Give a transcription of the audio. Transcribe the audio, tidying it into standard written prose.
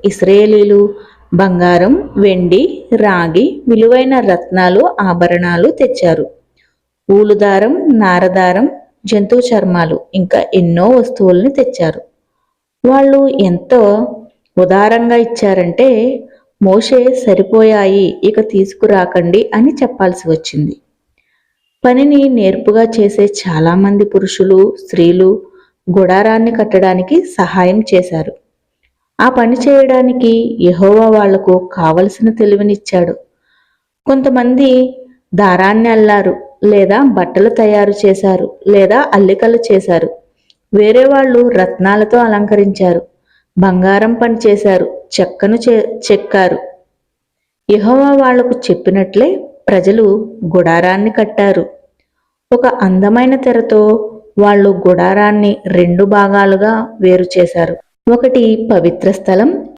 ఇశ్రాయేలీలు బంగారం, వెండి, రాగి, విలువైన రత్నాలు, ఆభరణాలు తెచ్చారు. ఊలుదారం, నారదారం, జంతువు చర్మాలు, ఇంకా ఎన్నో వస్తువుల్ని తెచ్చారు. వాళ్ళు ఎంతో ఉదారంగా ఇచ్చారంటే మోషే సరిపోయాయి, ఇక తీసుకురాకండి అని చెప్పాల్సి వచ్చింది. పనిని నేర్పుగా చేసే చాలామంది పురుషులు, స్త్రీలు గుడారాన్ని కట్టడానికి సహాయం చేశారు. ఆ పని చేయడానికి యెహోవా వాళ్లకు కావలసిన తెలివినిచ్చాడు. కొంతమంది దారాన్ని అల్లారు, లేదా బట్టలు తయారు చేశారు, లేదా అల్లికలు చేశారు. వేరే వాళ్ళు రత్నాలతో అలంకరించారు, బంగారం పని చేశారు, చెక్కను చెక్కారు. యెహోవా వాళ్లకు చెప్పినట్లే ప్రజలు గుడారాన్ని కట్టారు. ఒక అందమైన తెరతో వాళ్ళు గుడారాన్ని 2 భాగాలుగా వేరు చేశారు. ఒకటి పవిత్ర స్థలం,